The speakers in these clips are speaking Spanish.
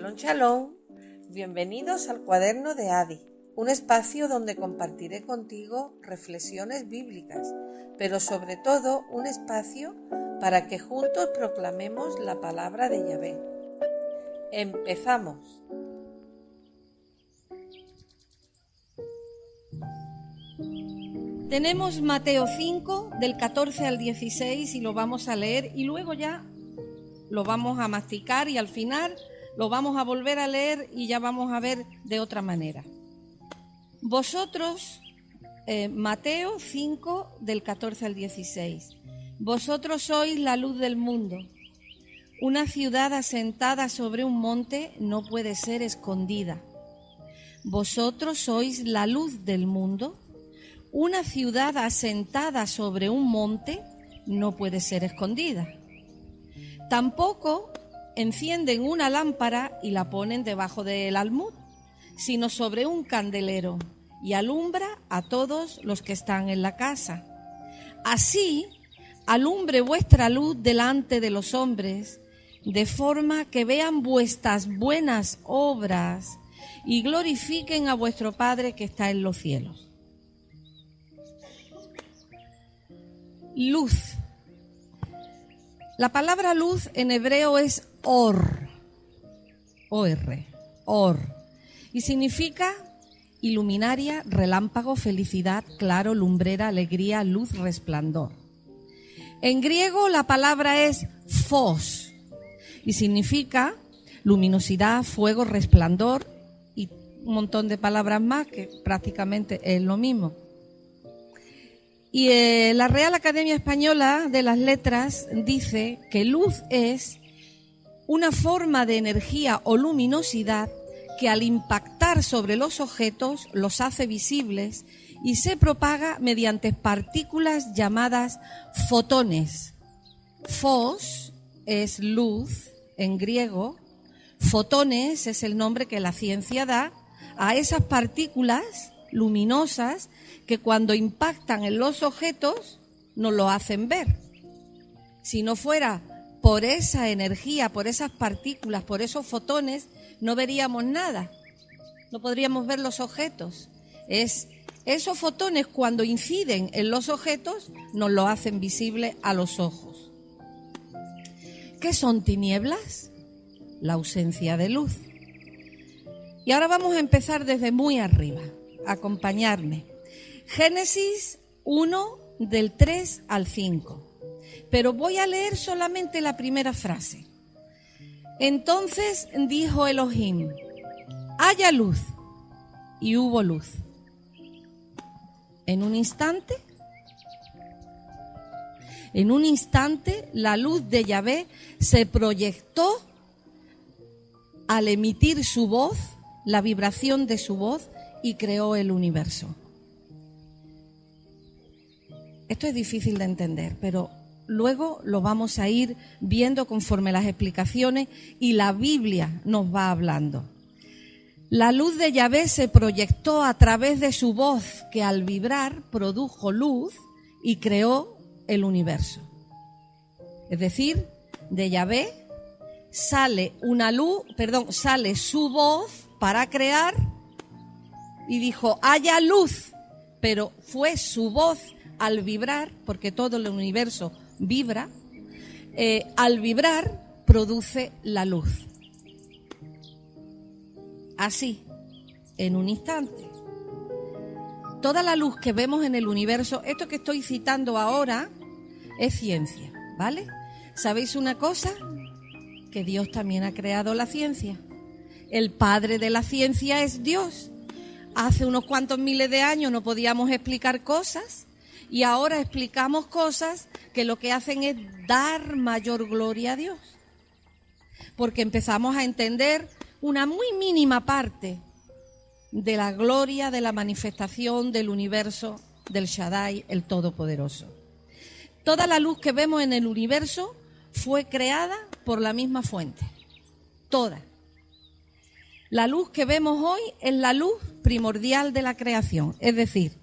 Shalom, shalom. Bienvenidos al Cuaderno de Adi, un espacio donde compartiré contigo reflexiones bíblicas, pero sobre todo un espacio para que juntos proclamemos la palabra de Yahvé. Empezamos. Tenemos Mateo 5, del 14 al 16, y lo vamos a leer y luego ya lo vamos a masticar y al final lo vamos a volver a leer y ya vamos a ver de otra manera. Vosotros, Mateo 5, del 14 al 16, vosotros sois la luz del mundo. Una ciudad asentada sobre un monte no puede ser escondida. Vosotros sois la luz del mundo. Una ciudad asentada sobre un monte no puede ser escondida. Tampoco encienden una lámpara y la ponen debajo del almud, sino sobre un candelero, y alumbra a todos los que están en la casa. Así alumbre vuestra luz delante de los hombres, de forma que vean vuestras buenas obras y glorifiquen a vuestro Padre que está en los cielos. Luz. La palabra luz en hebreo es or, or, y significa iluminaria, relámpago, felicidad, claro, lumbrera, alegría, luz, resplandor. En griego la palabra es phos y significa luminosidad, fuego, resplandor y un montón de palabras más que prácticamente es lo mismo. Y la Real Academia Española de las Letras dice que luz es una forma de energía o luminosidad que al impactar sobre los objetos los hace visibles y se propaga mediante partículas llamadas fotones. Phos es luz en griego, fotones es el nombre que la ciencia da a esas partículas luminosas que cuando impactan en los objetos nos lo hacen ver. Si no fuera por esa energía, por esas partículas, por esos fotones, no veríamos nada, no podríamos ver los objetos. Esos fotones cuando inciden en los objetos nos lo hacen visible a los ojos. ¿Qué son tinieblas? La ausencia de luz. Y ahora vamos a empezar desde muy arriba. Acompañarme. Génesis 1, del 3 al 5. Pero voy a leer solamente la primera frase. Entonces dijo Elohim, haya luz, y hubo luz. En un instante, la luz de Yahvé se proyectó al emitir su voz, la vibración de su voz, y creó el universo. Esto es difícil de entender, pero luego lo vamos a ir viendo conforme las explicaciones y la Biblia nos va hablando. La luz de Yahvé se proyectó a través de su voz, que al vibrar produjo luz y creó el universo. Es decir, de Yahvé sale su voz para crear y dijo, haya luz, pero fue su voz al vibrar, porque todo el universo vibra, al vibrar produce la luz. Así, en un instante. Toda la luz que vemos en el universo, esto que estoy citando ahora, es ciencia, ¿vale? ¿Sabéis una cosa? Que Dios también ha creado la ciencia. El padre de la ciencia es Dios. Hace unos cuantos miles de años no podíamos explicar cosas y ahora explicamos cosas que lo que hacen es dar mayor gloria a Dios. Porque empezamos a entender una muy mínima parte de la gloria de la manifestación del universo del Shaddai, el Todopoderoso. Toda la luz que vemos en el universo fue creada por la misma fuente. Toda. La luz que vemos hoy es la luz primordial de la creación. Es decir,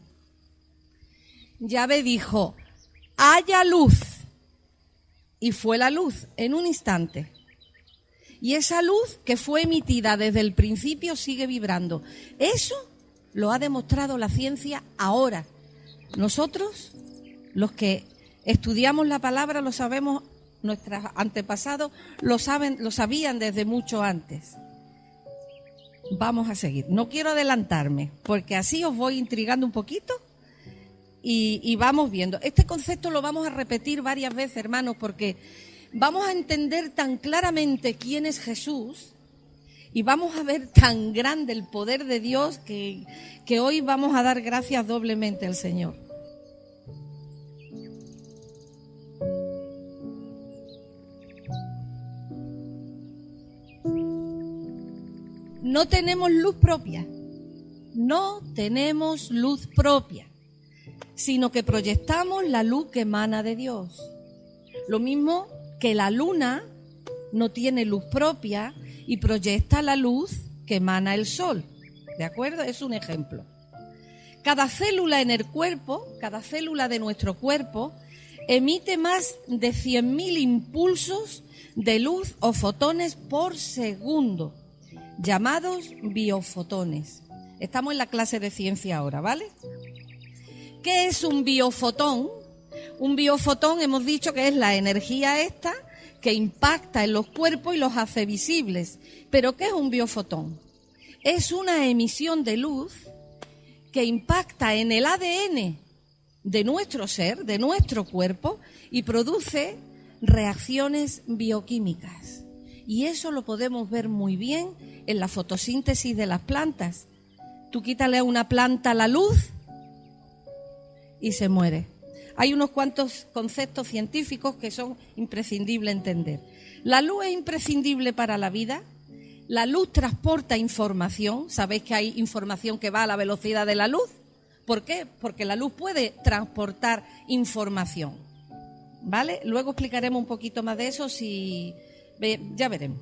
Yahvé dijo, haya luz. Y fue la luz en un instante. Y esa luz que fue emitida desde el principio sigue vibrando. Eso lo ha demostrado la ciencia ahora. Nosotros, los que estudiamos la palabra, lo sabemos, nuestros antepasados lo sabían desde mucho antes. Vamos a seguir. No quiero adelantarme, porque así os voy intrigando un poquito y vamos viendo. Este concepto lo vamos a repetir varias veces, hermanos, porque vamos a entender tan claramente quién es Jesús y vamos a ver tan grande el poder de Dios que hoy vamos a dar gracias doblemente al Señor. No tenemos luz propia, no tenemos luz propia, sino que proyectamos la luz que emana de Dios. Lo mismo que la luna no tiene luz propia y proyecta la luz que emana el sol. ¿De acuerdo? Es un ejemplo. Cada célula en el cuerpo, cada célula de nuestro cuerpo, emite más de 100.000 impulsos de luz o fotones por segundo, llamados biofotones. Estamos en la clase de ciencia ahora, ¿vale? ¿Qué es un biofotón? Un biofotón hemos dicho que es la energía esta que impacta en los cuerpos y los hace visibles. ¿Pero qué es un biofotón? Es una emisión de luz que impacta en el ADN de nuestro ser, de nuestro cuerpo, y produce reacciones bioquímicas. Y eso lo podemos ver muy bien en la fotosíntesis de las plantas. Tú quítale a una planta la luz y se muere. Hay unos cuantos conceptos científicos que son imprescindibles entender. La luz es imprescindible para la vida. La luz transporta información. ¿Sabéis que hay información que va a la velocidad de la luz? ¿Por qué? Porque la luz puede transportar información. ¿Vale? Luego explicaremos un poquito más de eso, ya veremos.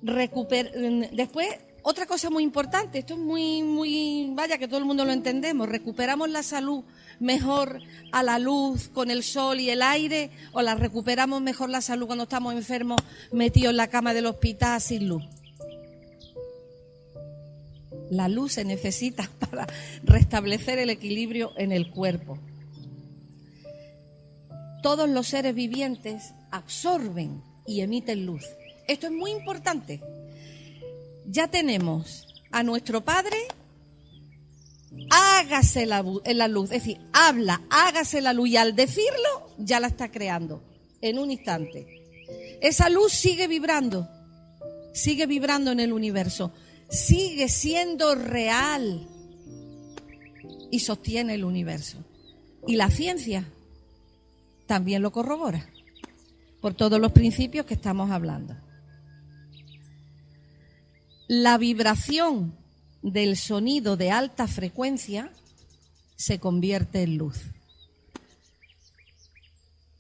Después, otra cosa muy importante, esto es muy, vaya que todo el mundo lo entendemos, recuperamos la salud mejor a la luz, con el sol y el aire, o la recuperamos mejor la salud cuando estamos enfermos metidos en la cama del hospital sin luz. La luz se necesita para restablecer el equilibrio en el cuerpo. Todos los seres vivientes absorben y emiten luz. Esto es muy importante. Ya tenemos a nuestro Padre, hágase la luz, es decir, habla, hágase la luz, y al decirlo ya la está creando en un instante. Esa luz sigue vibrando en el universo, sigue siendo real y sostiene el universo. Y la ciencia también lo corrobora por todos los principios que estamos hablando. La vibración del sonido de alta frecuencia se convierte en luz.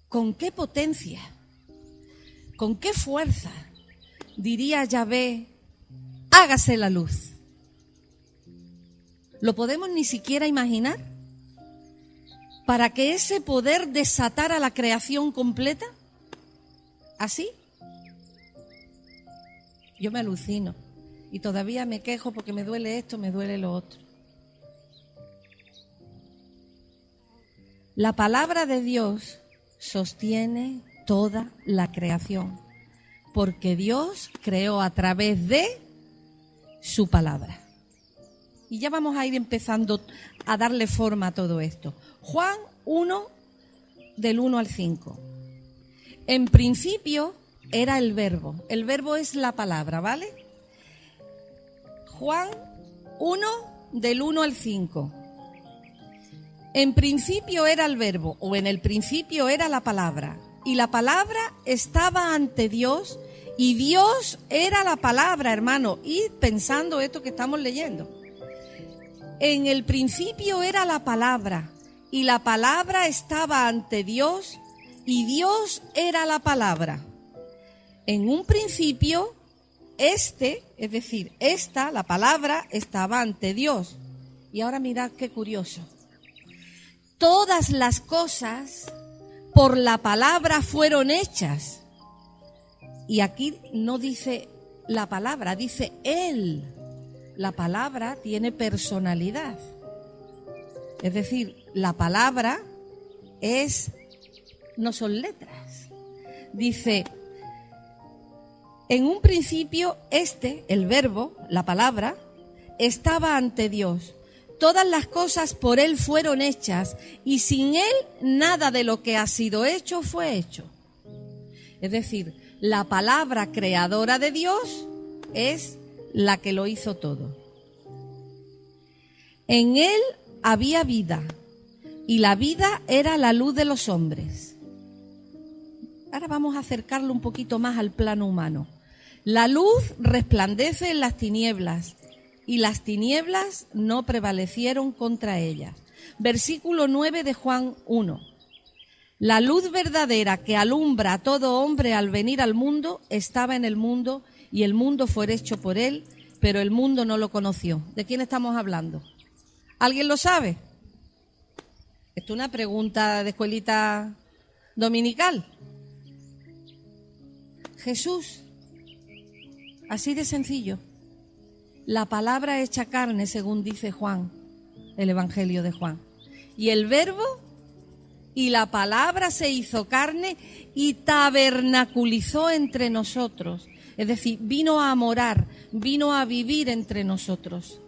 ¿Con qué potencia? ¿Con qué fuerza diría Yahvé, hágase la luz? ¿Lo podemos ni siquiera imaginar? Para que ese poder desatara la creación completa. ¿Así? Yo me alucino y todavía me quejo porque me duele esto, me duele lo otro. La palabra de Dios sostiene toda la creación, porque Dios creó a través de su palabra. Y ya vamos a ir empezando a darle forma a todo esto. Juan 1, del 1 al 5. En principio era el verbo. El verbo es la palabra, ¿vale? Juan 1, del 1 al 5. En principio era el verbo, o en el principio era la palabra. Y la palabra estaba ante Dios, y Dios era la palabra, hermano. Y pensando esto que estamos leyendo. En el principio era la palabra, y la palabra estaba ante Dios, y Dios era la palabra. En un principio, es decir, la palabra estaba ante Dios. Y ahora mirad qué curioso. Todas las cosas por la palabra fueron hechas, Y aquí no dice la palabra, dice Él. La palabra tiene personalidad. Es decir, la palabra no son letras. Dice, en un principio el verbo, la palabra, estaba ante Dios. Todas las cosas por Él fueron hechas y sin Él nada de lo que ha sido hecho fue hecho. Es decir, la palabra creadora de Dios es la que lo hizo todo. En Él había vida y la vida era la luz de los hombres. Ahora vamos a acercarlo un poquito más al plano humano. La luz resplandece en las tinieblas y las tinieblas no prevalecieron contra ellas. Versículo 9 de Juan 1. La luz verdadera que alumbra a todo hombre al venir al mundo estaba en el mundo y el mundo fue hecho por él, pero el mundo no lo conoció. ¿De quién estamos hablando? ¿Alguien lo sabe? Esto es una pregunta de escuelita dominical. Jesús, así de sencillo. La palabra hecha carne, según dice Juan, el Evangelio de Juan. Y el verbo y la palabra se hizo carne y tabernaculizó entre nosotros. Es decir, vino a morar, vino a vivir entre nosotros.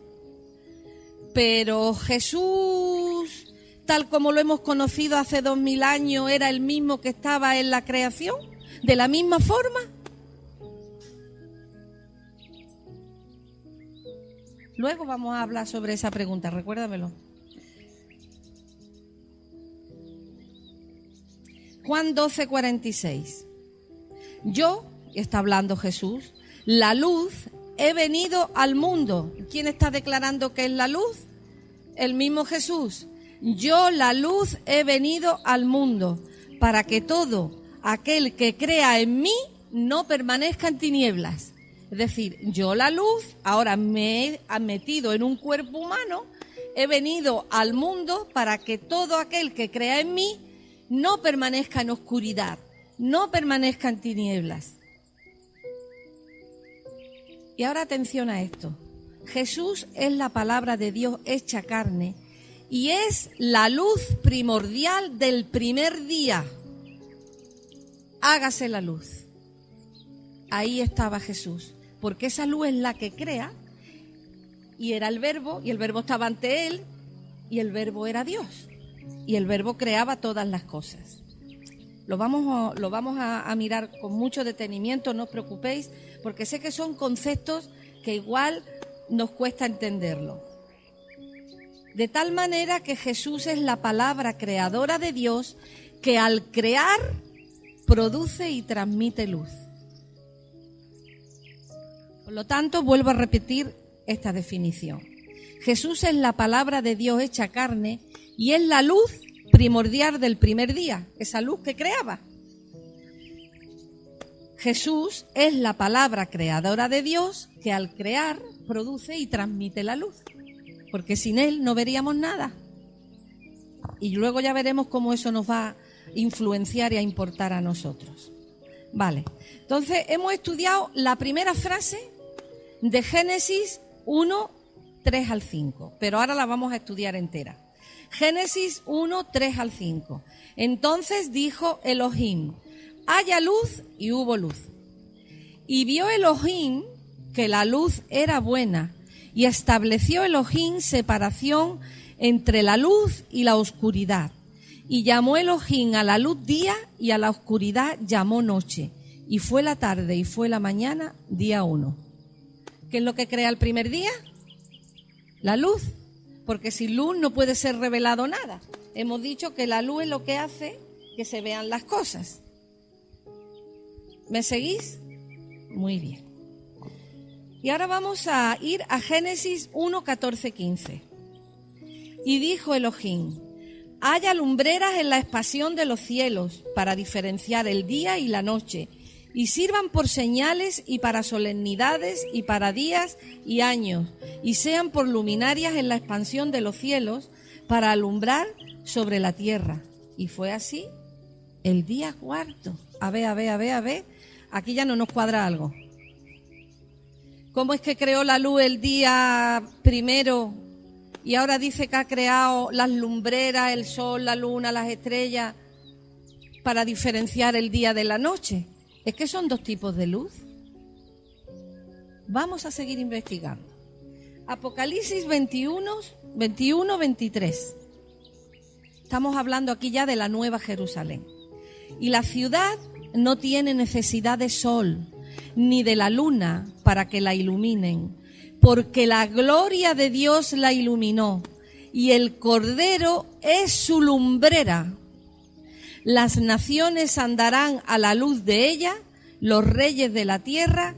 Pero Jesús, tal como lo hemos conocido hace 2000 años, ¿era el mismo que estaba en la creación? ¿De la misma forma? Luego vamos a hablar sobre esa pregunta, recuérdamelo. Juan 12:46. Yo, está hablando Jesús, la luz, he venido al mundo. ¿Quién está declarando que es la luz? El mismo Jesús. Yo, la luz, he venido al mundo para que todo aquel que crea en mí no permanezca en tinieblas. Es decir, yo la luz, ahora me he metido en un cuerpo humano, he venido al mundo para que todo aquel que crea en mí no permanezca en oscuridad, no permanezca en tinieblas. Y ahora atención a esto. Jesús es la palabra de Dios hecha carne y es la luz primordial del primer día. Hágase la luz. Ahí estaba Jesús, porque esa luz es la que crea, y era el verbo, y el verbo estaba ante él, y el verbo era Dios, y el verbo creaba todas las cosas. Lo vamos a mirar con mucho detenimiento, no os preocupéis, porque sé que son conceptos que igual nos cuesta entenderlo. De tal manera que Jesús es la palabra creadora de Dios, que al crear produce y transmite luz. Por lo tanto, vuelvo a repetir esta definición. Jesús es la palabra de Dios hecha carne y es la luz primordial del primer día, esa luz que creaba. Jesús es la palabra creadora de Dios que al crear produce y transmite la luz, porque sin Él no veríamos nada. Y luego ya veremos cómo eso nos va a influenciar y a importar a nosotros. Vale, entonces hemos estudiado la primera frase de Génesis 1, 3 al 5, pero ahora la vamos a estudiar entera. Génesis 1, 3 al 5. Entonces dijo Elohim, haya luz, y hubo luz. Y vio Elohim que la luz era buena, y estableció Elohim separación entre la luz y la oscuridad. Y llamó Elohim a la luz día, y a la oscuridad llamó noche. Y fue la tarde y fue la mañana, día 1. ¿Qué es lo que crea el primer día? La luz. Porque sin luz no puede ser revelado nada. Hemos dicho que la luz es lo que hace que se vean las cosas. ¿Me seguís? Muy bien. Y ahora vamos a ir a Génesis 1, 14, 15. Y dijo Elohim, haya lumbreras en la expansión de los cielos para diferenciar el día y la noche, y sirvan por señales y para solemnidades y para días y años, y sean por luminarias en la expansión de los cielos para alumbrar sobre la tierra. Y fue así el día cuarto. A ver. aquí ya no nos cuadra algo. ¿Cómo es que creó la luz el día primero y ahora dice que ha creado las lumbreras, el sol, la luna, las estrellas para diferenciar el día de la noche? Es que son dos tipos de luz. Vamos a seguir investigando. Apocalipsis 21-23. Estamos hablando aquí ya de la Nueva Jerusalén. Y la ciudad no tiene necesidad de sol ni de la luna para que la iluminen, porque la gloria de Dios la iluminó y el Cordero es su lumbrera. Las naciones andarán a la luz de ella, los reyes de la tierra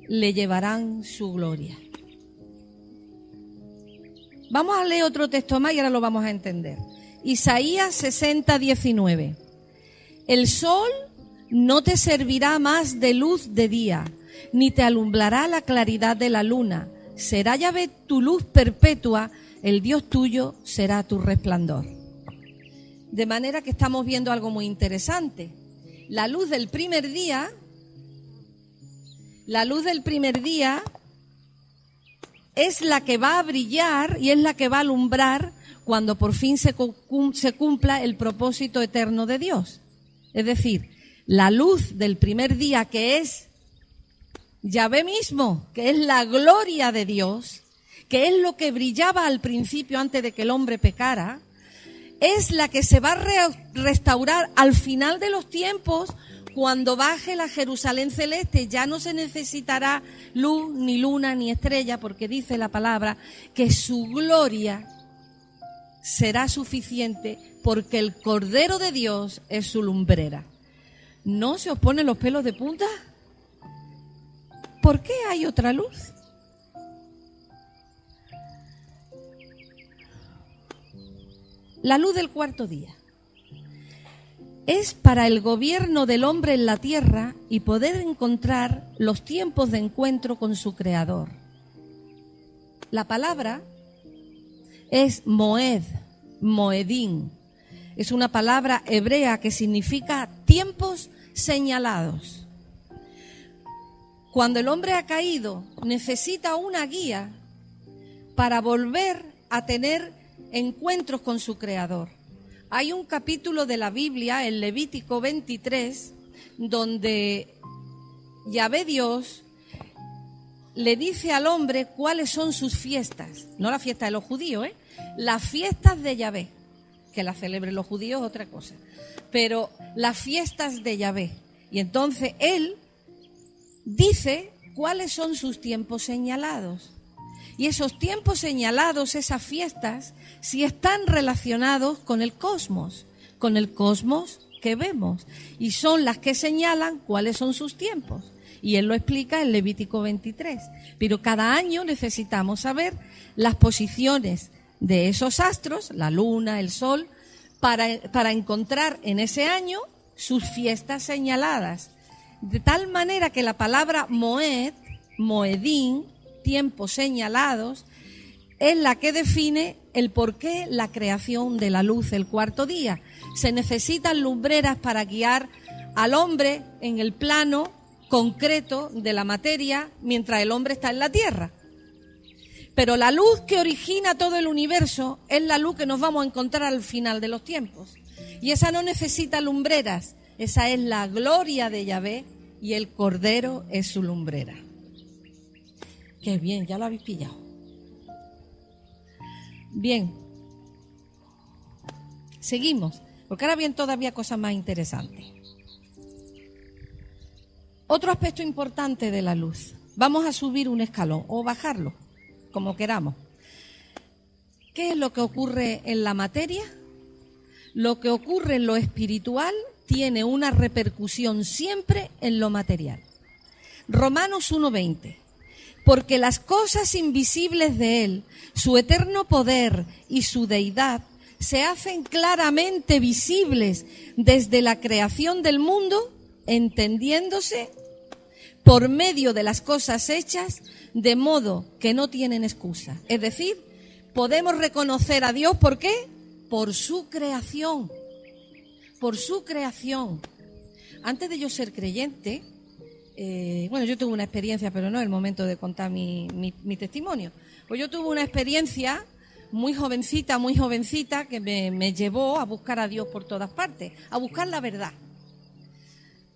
le llevarán su gloria. Vamos a leer otro texto más y ahora lo vamos a entender. Isaías 60:19. El sol no te servirá más de luz de día, ni te alumbrará la claridad de la luna. Será Yahvé tu luz perpetua, el Dios tuyo será tu resplandor. De manera que estamos viendo algo muy interesante. La luz del primer día es la que va a brillar y es la que va a alumbrar cuando por fin se cumpla el propósito eterno de Dios. Es decir, la luz del primer día, que es Yahvé mismo, que es la gloria de Dios, que es lo que brillaba al principio antes de que el hombre pecara, es la que se va a restaurar al final de los tiempos, cuando baje la Jerusalén celeste. Ya no se necesitará luz, ni luna, ni estrella, porque dice la palabra que su gloria será suficiente, porque el Cordero de Dios es su lumbrera. ¿No se os ponen los pelos de punta? ¿Por qué hay otra luz? La luz del cuarto día es para el gobierno del hombre en la tierra y poder encontrar los tiempos de encuentro con su Creador. La palabra es moed, moedín. Es una palabra hebrea que significa tiempos señalados. Cuando el hombre ha caído, necesita una guía para volver a tener encuentros con su Creador. Hay un capítulo de la Biblia, el Levítico 23, donde Yahvé Dios le dice al hombre cuáles son sus fiestas. No la fiesta de los judíos, las fiestas de Yahvé. Que las celebren los judíos es otra cosa. Pero las fiestas de Yahvé. Y entonces él dice cuáles son sus tiempos señalados. Y esos tiempos señalados, esas fiestas, sí están relacionados con el cosmos que vemos. Y son las que señalan cuáles son sus tiempos. Y él lo explica en Levítico 23. Pero cada año necesitamos saber las posiciones de esos astros, la luna, el sol, para encontrar en ese año sus fiestas señaladas. De tal manera que la palabra moed, moedín, tiempos señalados, es la que define el porqué la creación de la luz el cuarto día. Se necesitan lumbreras para guiar al hombre en el plano concreto de la materia mientras el hombre está en la tierra. Pero la luz que origina todo el universo es la luz que nos vamos a encontrar al final de los tiempos. Y esa no necesita lumbreras, esa es la gloria de Yahvé y el Cordero es su lumbrera. Qué bien, ya lo habéis pillado. Bien, seguimos, porque ahora vienen todavía cosas más interesantes. Otro aspecto importante de la luz. Vamos a subir un escalón o bajarlo, como queramos. ¿Qué es lo que ocurre en la materia? Lo que ocurre en lo espiritual tiene una repercusión siempre en lo material. Romanos 1:20. Porque las cosas invisibles de Él, su eterno poder y su deidad, se hacen claramente visibles desde la creación del mundo, entendiéndose por medio de las cosas hechas, de modo que no tienen excusa. Es decir, podemos reconocer a Dios, ¿por qué? Por su creación. Por su creación. Antes de yo ser creyente, bueno, yo tuve una experiencia, pero no es el momento de contar mi testimonio. Pues yo tuve una experiencia muy jovencita, que me llevó a buscar a Dios por todas partes, a buscar la verdad.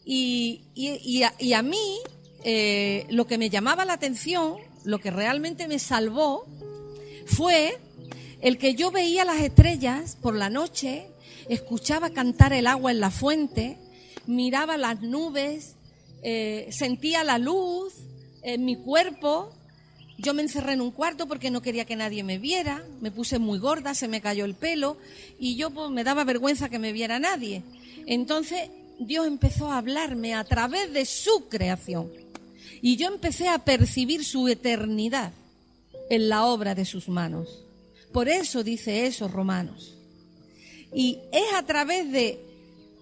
Y a mí, lo que me llamaba la atención, lo que realmente me salvó, fue el que yo veía las estrellas por la noche, escuchaba cantar el agua en la fuente, miraba las nubes, sentía la luz en mi cuerpo. Yo me encerré en un cuarto porque no quería que nadie me viera, me puse muy gorda, se me cayó el pelo y yo pues, me daba vergüenza que me viera nadie. Entonces Dios empezó a hablarme a través de su creación y yo empecé a percibir su eternidad en la obra de sus manos. Por eso dice eso Romanos. Y es a través de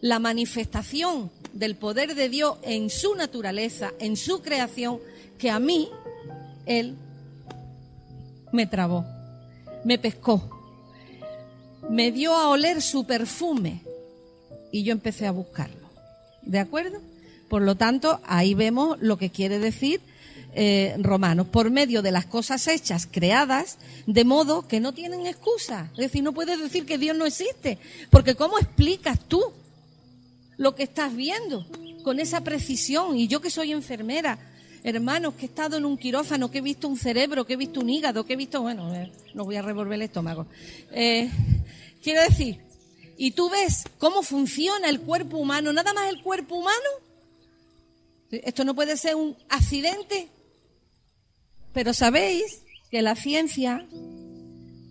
la manifestación del poder de Dios en su naturaleza, en su creación, que a mí, Él me trabó, me pescó, me dio a oler su perfume y yo empecé a buscarlo. ¿De acuerdo? Por lo tanto, ahí vemos lo que quiere decir Romanos, por medio de las cosas hechas, creadas, de modo que no tienen excusa. Es decir, no puedes decir que Dios no existe, porque ¿cómo explicas tú lo que estás viendo con esa precisión? Y yo que soy enfermera, hermanos, que he estado en un quirófano, que he visto un cerebro, que he visto un hígado, que he visto, bueno, no voy a revolver el estómago. Quiero decir, y tú ves cómo funciona el cuerpo humano, nada más el cuerpo humano. Esto no puede ser un accidente. Pero sabéis que la ciencia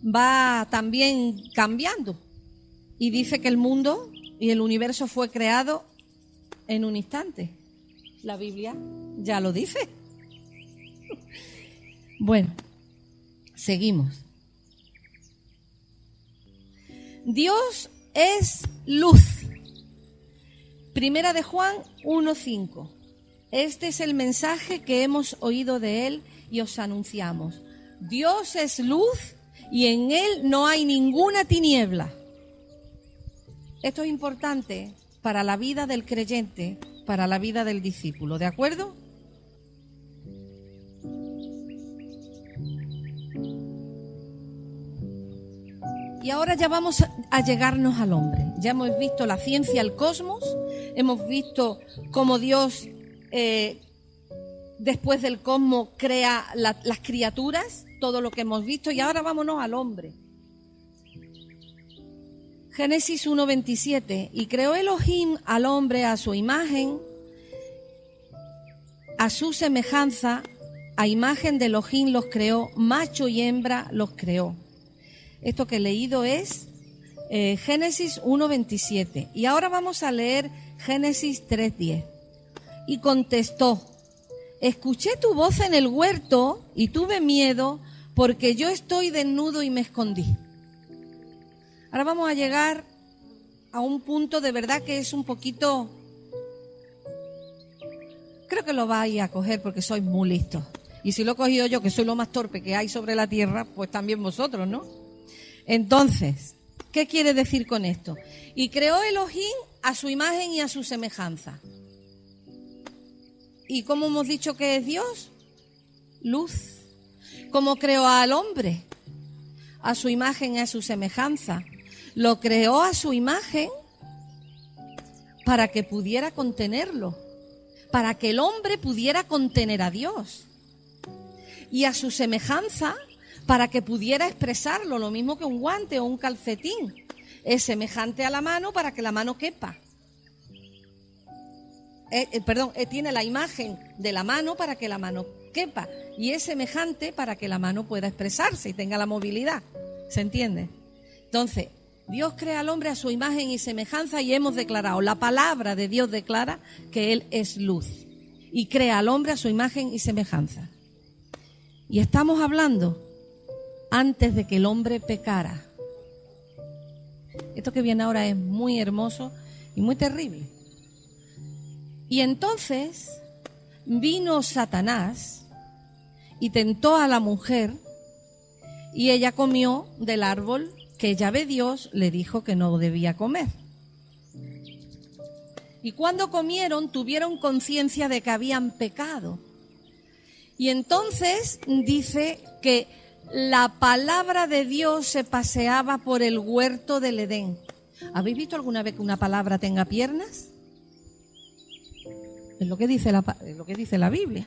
va también cambiando y dice que el mundo y el universo fue creado en un instante. La Biblia ya lo dice. Bueno, seguimos. Dios es luz. Primera de Juan 1:5. Este es el mensaje que hemos oído de Él y os anunciamos. Dios es luz y en Él no hay ninguna tiniebla. Esto es importante para la vida del creyente, para la vida del discípulo, ¿de acuerdo? Y ahora ya vamos a llegarnos al hombre. Ya hemos visto la ciencia, el cosmos, hemos visto cómo Dios después del cosmos crea las criaturas, todo lo que hemos visto, y ahora vámonos al hombre. Génesis 1:27, y creó Elohim al hombre a su imagen, a su semejanza, a imagen de Elohim los creó, macho y hembra los creó. Esto que he leído es Génesis 1:27, y ahora vamos a leer Génesis 3:10. Y contestó: escuché tu voz en el huerto y tuve miedo porque yo estoy desnudo y me escondí. Ahora vamos a llegar a un punto de verdad que es un poquito... Creo que lo vais a coger porque sois muy listos. Y si lo he cogido yo, que soy lo más torpe que hay sobre la tierra, pues también vosotros, ¿no? Entonces, ¿qué quiere decir con esto? Y creó Elohim a su imagen y a su semejanza. ¿Y cómo hemos dicho que es Dios? Luz. ¿Cómo creó al hombre? A su imagen y a su semejanza. Lo creó a su imagen para que pudiera contenerlo, para que el hombre pudiera contener a Dios. Y a su semejanza para que pudiera expresarlo, lo mismo que un guante o un calcetín. Es semejante a la mano para que la mano quepa. Tiene la imagen de la mano para que la mano quepa y es semejante para que la mano pueda expresarse y tenga la movilidad. ¿Se entiende? Entonces, Dios crea al hombre a su imagen y semejanza y hemos declarado, la palabra de Dios declara que Él es luz y crea al hombre a su imagen y semejanza. Y estamos hablando antes de que el hombre pecara. Esto que viene ahora es muy hermoso y muy terrible. Y entonces vino Satanás y tentó a la mujer y ella comió del árbol que Yahvé Dios le dijo que no debía comer. Y cuando comieron, tuvieron conciencia de que habían pecado. Y entonces dice que la palabra de Dios se paseaba por el huerto del Edén. ¿Habéis visto alguna vez que una palabra tenga piernas? Es lo que dice la Biblia.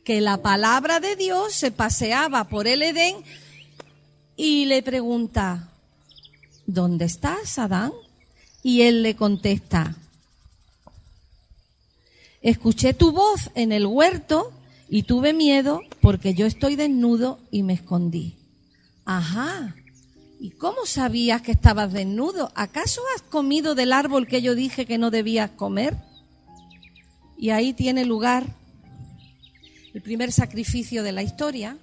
Que la palabra de Dios se paseaba por el Edén y le pregunta, ¿dónde estás, Adán? Y él le contesta, escuché tu voz en el huerto y tuve miedo porque yo estoy desnudo y me escondí. Ajá, ¿y cómo sabías que estabas desnudo? ¿Acaso has comido del árbol que yo dije que no debías comer? Y ahí tiene lugar el primer sacrificio de la historia,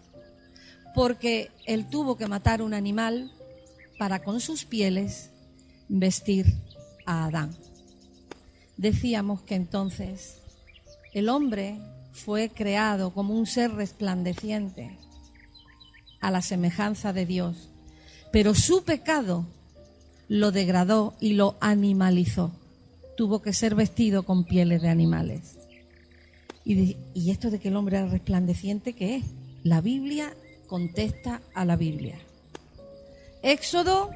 porque él tuvo que matar un animal para con sus pieles vestir a Adán. Decíamos que entonces el hombre fue creado como un ser resplandeciente a la semejanza de Dios, pero su pecado lo degradó y lo animalizó. Tuvo que ser vestido con pieles de animales. ¿Y esto de que el hombre era resplandeciente qué es? La Biblia contesta a la Biblia. Éxodo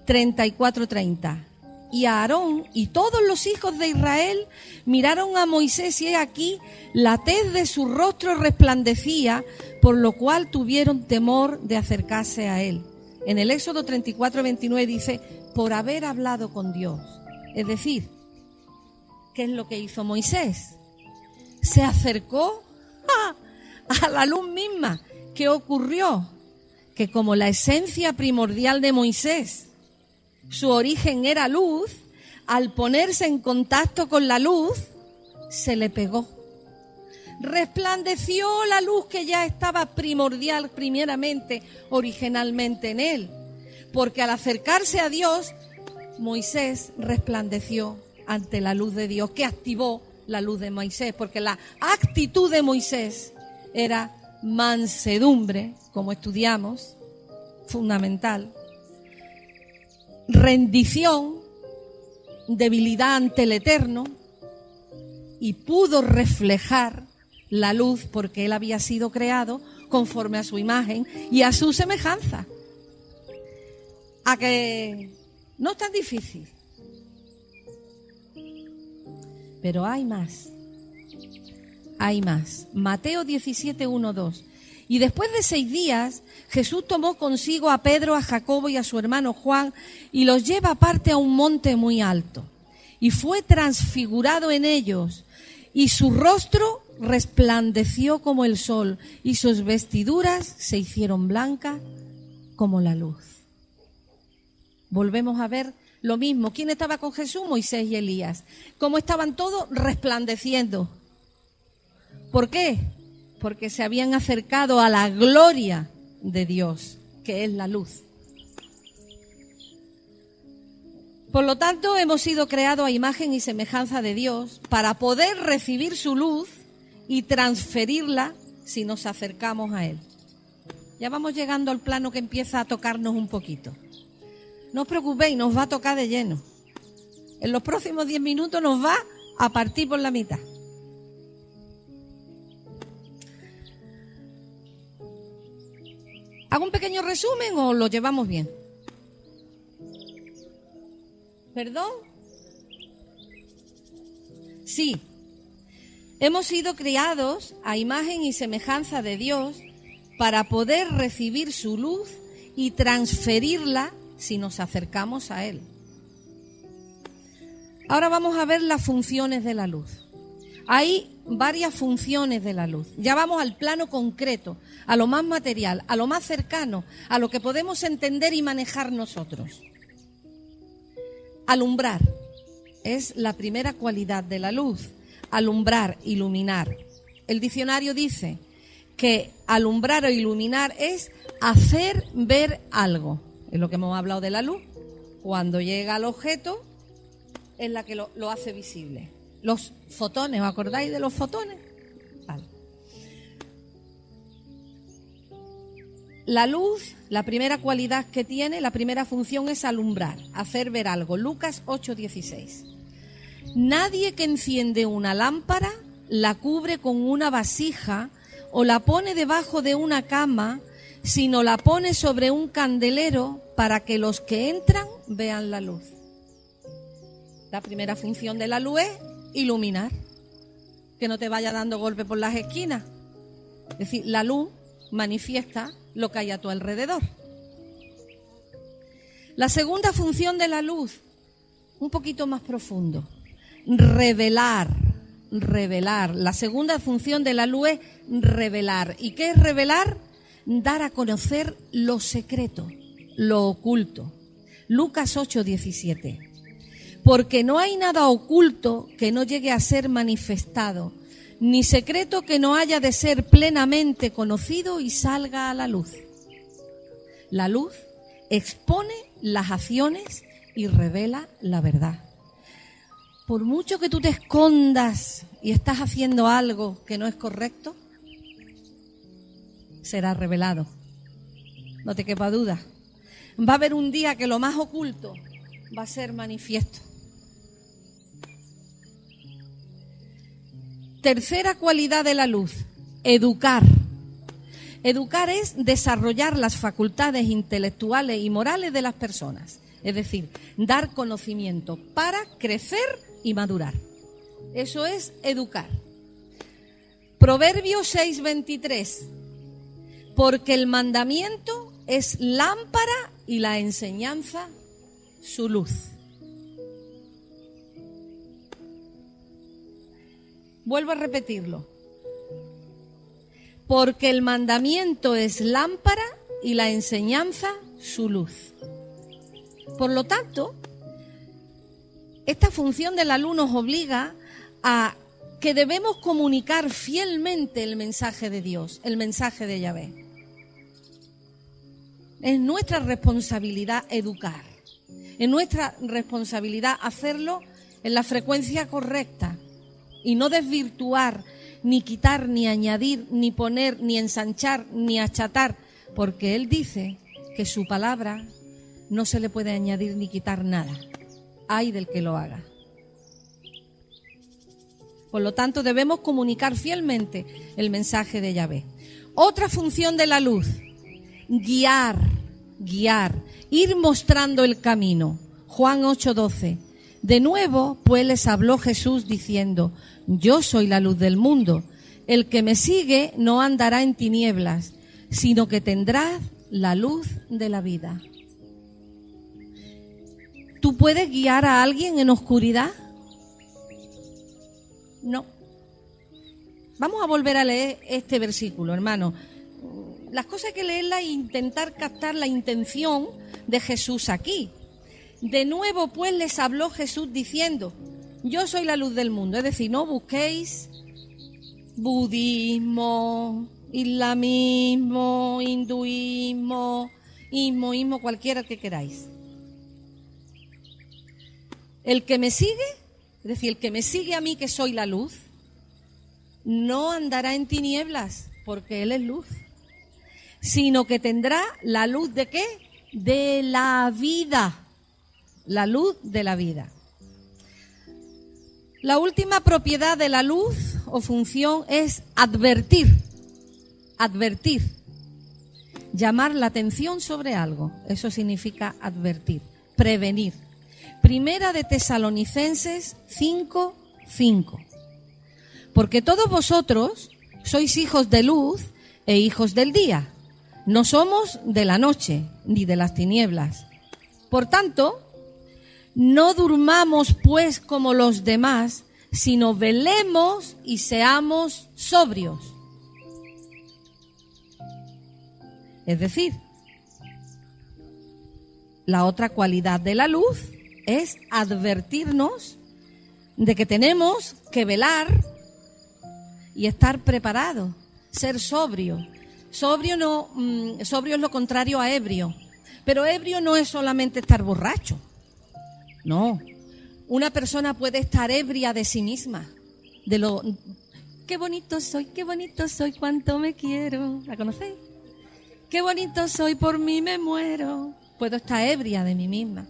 34:30. Y a Aarón y todos los hijos de Israel miraron a Moisés y he aquí la tez de su rostro resplandecía, por lo cual tuvieron temor de acercarse a él. En el Éxodo 34:29 dice, por haber hablado con Dios. Es decir, ¿qué es lo que hizo Moisés? Se acercó a la luz misma. ¿Qué ocurrió? Que como la esencia primordial de Moisés, su origen era luz, al ponerse en contacto con la luz, se le pegó. Resplandeció la luz que ya estaba primordial, primeramente, originalmente en él. Porque al acercarse a Dios, Moisés resplandeció ante la luz de Dios, que activó la luz de Moisés, porque la actitud de Moisés era mansedumbre, como estudiamos, fundamental, rendición, debilidad ante el Eterno, y pudo reflejar la luz porque él había sido creado conforme a su imagen y a su semejanza. A que no es tan difícil. Pero hay más. Hay más. Mateo 17:1-2. Y después de 6 días, Jesús tomó consigo a Pedro, a Jacobo y a su hermano Juan y los lleva aparte a un monte muy alto. Y fue transfigurado en ellos, y su rostro resplandeció como el sol, y sus vestiduras se hicieron blancas como la luz. Volvemos a ver lo mismo. ¿Quién estaba con Jesús? Moisés y Elías. ¿Cómo estaban todos? Resplandeciendo. ¿Por qué? Porque se habían acercado a la gloria de Dios, que es la luz. Por lo tanto, hemos sido creados a imagen y semejanza de Dios para poder recibir su luz y transferirla si nos acercamos a Él. Ya vamos llegando al plano que empieza a tocarnos un poquito. No os preocupéis, nos va a tocar de lleno. En los próximos 10 minutos nos va a partir por la mitad. ¿Hago un pequeño resumen o lo llevamos bien? ¿Perdón? Sí. Hemos sido creados a imagen y semejanza de Dios para poder recibir su luz y transferirla si nos acercamos a Él. Ahora vamos a ver las funciones de la luz. Hay varias funciones de la luz. Ya vamos al plano concreto, a lo más material, a lo más cercano, a lo que podemos entender y manejar nosotros. Alumbrar es la primera cualidad de la luz. Alumbrar, iluminar. El diccionario dice que alumbrar o iluminar es hacer ver algo. Es lo que hemos hablado de la luz. Cuando llega al objeto es la que lo hace visible. Los fotones, ¿os acordáis de los fotones? Vale. La luz, la primera cualidad que tiene, la primera función es alumbrar, hacer ver algo. Lucas 8:16. Nadie que enciende una lámpara la cubre con una vasija o la pone debajo de una cama, sino la pone sobre un candelero para que los que entran vean la luz. La primera función de la luz es iluminar, que no te vaya dando golpe por las esquinas. Es decir, la luz manifiesta lo que hay a tu alrededor. La segunda función de la luz, un poquito más profundo, revelar. La segunda función de la luz es revelar. ¿Y qué es revelar? Dar a conocer lo secreto, lo oculto. Lucas 8:17. Porque no hay nada oculto que no llegue a ser manifestado, ni secreto que no haya de ser plenamente conocido y salga a la luz. La luz expone las acciones y revela la verdad. Por mucho que tú te escondas y estás haciendo algo que no es correcto, será revelado. No te quepa duda. Va a haber un día que lo más oculto va a ser manifiesto. Tercera cualidad de la luz, educar. Educar es desarrollar las facultades intelectuales y morales de las personas. Es decir, dar conocimiento para crecer y madurar. Eso es educar. Proverbios 6:23. Porque el mandamiento es lámpara y la enseñanza su luz. Vuelvo a repetirlo. Porque el mandamiento es lámpara y la enseñanza su luz. Por lo tanto, esta función de la luz nos obliga a que debemos comunicar fielmente el mensaje de Dios, el mensaje de Yahvé. Es nuestra responsabilidad educar. Es nuestra responsabilidad hacerlo en la frecuencia correcta y no desvirtuar, ni quitar, ni añadir, ni poner, ni ensanchar, ni achatar, porque Él dice que su palabra no se le puede añadir ni quitar nada. Ay del que lo haga. Por lo tanto, debemos comunicar fielmente el mensaje de Yahvé. Otra función de la luz, guiar, ir mostrando el camino. Juan 8:12. De nuevo, pues les habló Jesús diciendo: yo soy la luz del mundo. El que me sigue no andará en tinieblas, sino que tendrá la luz de la vida. ¿Tú puedes guiar a alguien en oscuridad? No. Vamos a volver a leer este versículo, hermano. Las cosas hay que leerlas e intentar captar la intención de Jesús aquí. De nuevo, pues, les habló Jesús diciendo: yo soy la luz del mundo. Es decir, no busquéis budismo, islamismo, hinduismo, ismoísmo, cualquiera que queráis. El que me sigue, es decir, el que me sigue a mí, que soy la luz, no andará en tinieblas, porque Él es luz, sino que tendrá la luz ¿de qué? De la vida. La luz de la vida. La última propiedad de la luz o función es advertir. Advertir. Llamar la atención sobre algo. Eso significa advertir. Prevenir. Primera de Tesalonicenses 5:5. Porque todos vosotros sois hijos de luz e hijos del día. No somos de la noche ni de las tinieblas. Por tanto, no durmamos pues como los demás, sino velemos y seamos sobrios. Es decir, la otra cualidad de la luz es advertirnos de que tenemos que velar y estar preparados, ser sobrios. Sobrio es lo contrario a ebrio, pero ebrio no es solamente estar borracho. No, una persona puede estar ebria de sí misma, de lo qué bonito soy, cuánto me quiero. ¿La conocéis? Qué bonito soy, por mí me muero. Puedo estar ebria de mí misma.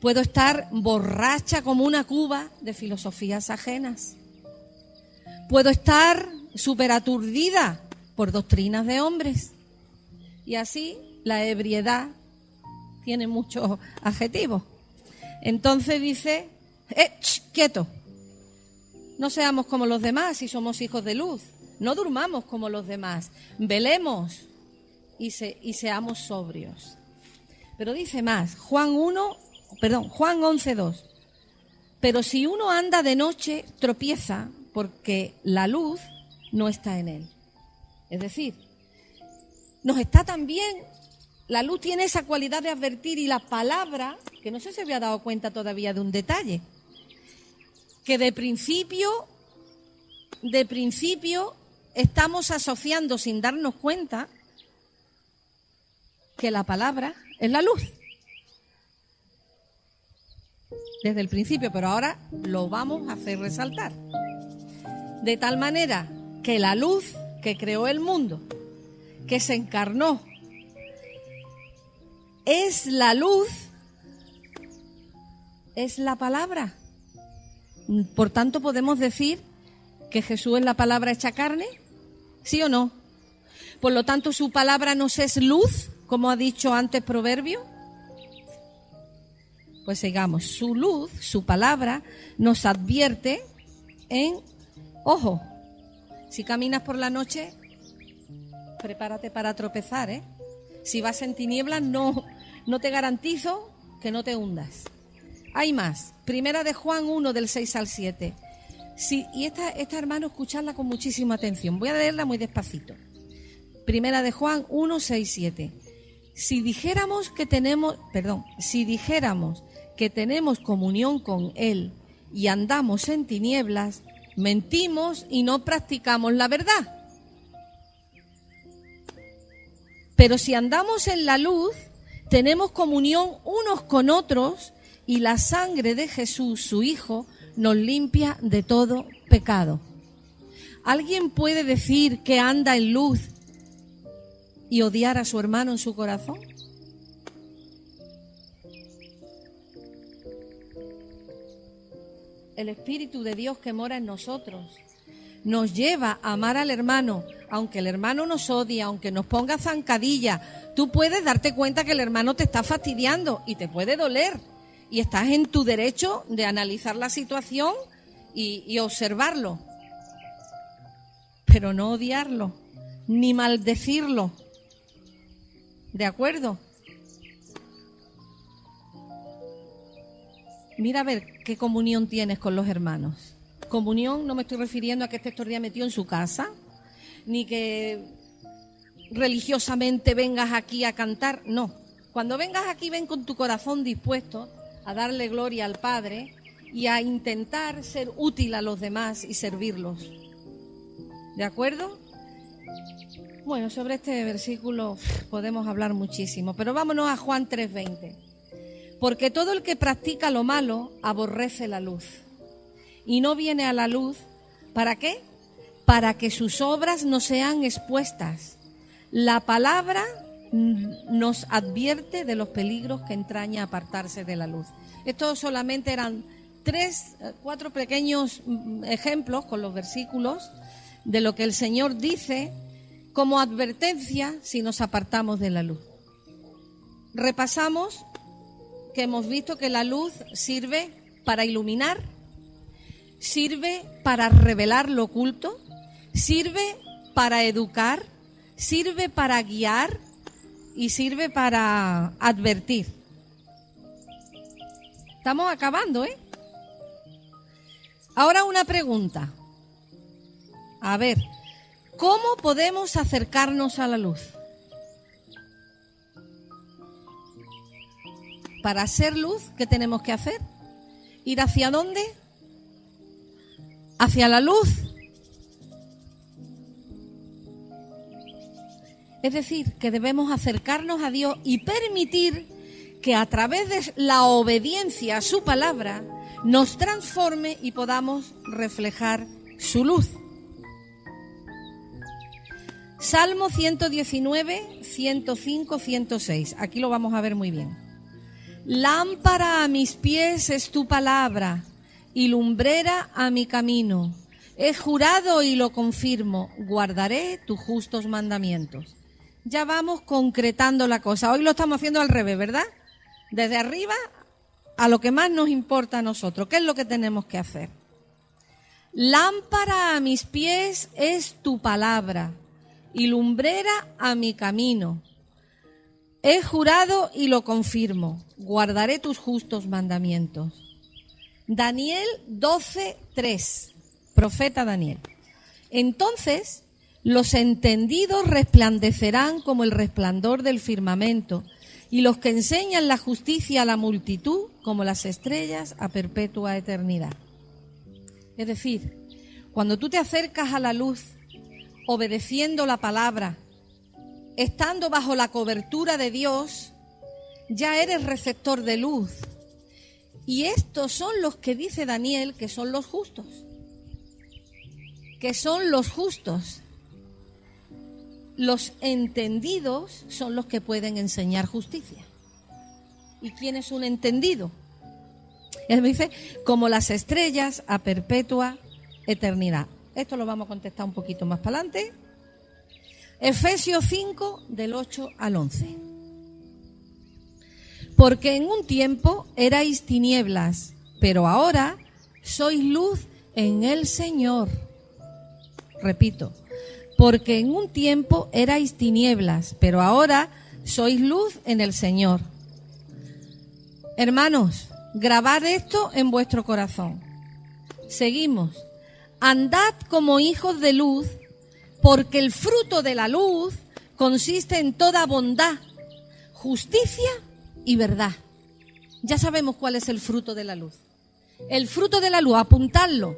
Puedo estar borracha como una cuba de filosofías ajenas. Puedo estar súper aturdida por doctrinas de hombres. Y así la ebriedad tiene muchos adjetivos. Entonces dice, quieto, no seamos como los demás si somos hijos de luz. No durmamos como los demás, velemos y seamos sobrios. Pero dice más, Juan 11:2. Pero si uno anda de noche, tropieza porque la luz no está en él. Es decir, nos está también, la luz tiene esa cualidad de advertir, y la palabra, que no sé si se había dado cuenta todavía de un detalle, que de principio estamos asociando sin darnos cuenta que la palabra es la luz. Desde el principio, pero ahora lo vamos a hacer resaltar. De tal manera que la luz que creó el mundo, que se encarnó, es la luz, es la palabra. Por tanto, podemos decir que Jesús es la palabra hecha carne, ¿sí o no? Por lo tanto, su palabra nos es luz, como ha dicho antes Proverbio. Pues sigamos, su luz, su palabra, nos advierte ojo, si caminas por la noche, prepárate para tropezar, ¿eh? Si vas en tinieblas, no te garantizo que no te hundas. Hay más, Primera de Juan 1, del 6 al 7. Sí, y esta hermano, escuchadla con muchísima atención. Voy a leerla muy despacito. Primera de Juan 1, 6, 7. Si dijéramos que tenemos comunión con Él y andamos en tinieblas, mentimos y no practicamos la verdad. Pero si andamos en la luz, tenemos comunión unos con otros, y la sangre de Jesús, su Hijo, nos limpia de todo pecado. ¿Alguien puede decir que anda en luz y odiar a su hermano en su corazón? El Espíritu de Dios que mora en nosotros nos lleva a amar al hermano, aunque el hermano nos odie, aunque nos ponga zancadilla. Tú puedes darte cuenta que el hermano te está fastidiando y te puede doler, y estás en tu derecho de analizar la situación y observarlo, pero no odiarlo ni maldecirlo. ¿De acuerdo? Mira a ver qué comunión tienes con los hermanos. Comunión, no me estoy refiriendo a que esté estos días metido en su casa, ni que religiosamente vengas aquí a cantar, no. Cuando vengas aquí, ven con tu corazón dispuesto a darle gloria al Padre y a intentar ser útil a los demás y servirlos. ¿De acuerdo? Bueno, sobre este versículo podemos hablar muchísimo, pero vámonos a Juan 3:20. Porque todo el que practica lo malo aborrece la luz y no viene a la luz. ¿Para qué? Para que sus obras no sean expuestas. La palabra nos advierte de los peligros que entraña apartarse de la luz. Estos solamente eran 4 pequeños ejemplos con los versículos de lo que el Señor dice como advertencia si nos apartamos de la luz. Repasamos que hemos visto que la luz sirve para iluminar, sirve para revelar lo oculto, sirve para educar, sirve para guiar y sirve para advertir. Estamos acabando, ¿eh? Ahora una pregunta. A ver, ¿cómo podemos acercarnos a la luz? Para ser luz, ¿qué tenemos que hacer? ¿Ir hacia dónde? Hacia la luz. Es decir, que debemos acercarnos a Dios y permitir que a través de la obediencia a su palabra nos transforme y podamos reflejar su luz. Salmo 119, 105, 106. Aquí lo vamos a ver muy bien. Lámpara a mis pies es tu palabra y lumbrera a mi camino. He jurado y lo confirmo, guardaré tus justos mandamientos. Ya vamos concretando la cosa. Hoy lo estamos haciendo al revés, ¿verdad? Desde arriba a lo que más nos importa a nosotros. ¿Qué es lo que tenemos que hacer? Lámpara a mis pies es tu palabra y lumbrera a mi camino. He jurado y lo confirmo, guardaré tus justos mandamientos. Daniel 12:3, profeta Daniel. Entonces los entendidos resplandecerán como el resplandor del firmamento, y los que enseñan la justicia a la multitud como las estrellas a perpetua eternidad. Es decir, cuando tú te acercas a la luz, obedeciendo la palabra, estando bajo la cobertura de Dios, ya eres receptor de luz. Y estos son los que dice Daniel que son los justos. Que son los justos. Los entendidos son los que pueden enseñar justicia. ¿Y quién es un entendido? Él me dice, como las estrellas a perpetua eternidad. Esto lo vamos a contestar un poquito más para adelante. Efesios 5, del 8 al 11. Porque en un tiempo erais tinieblas, pero ahora sois luz en el Señor. Repito, porque en un tiempo erais tinieblas, pero ahora sois luz en el Señor. Hermanos, grabad esto en vuestro corazón. Seguimos. Andad como hijos de luz, porque el fruto de la luz consiste en toda bondad, justicia y verdad. Ya sabemos cuál es el fruto de la luz. El fruto de la luz, apuntadlo,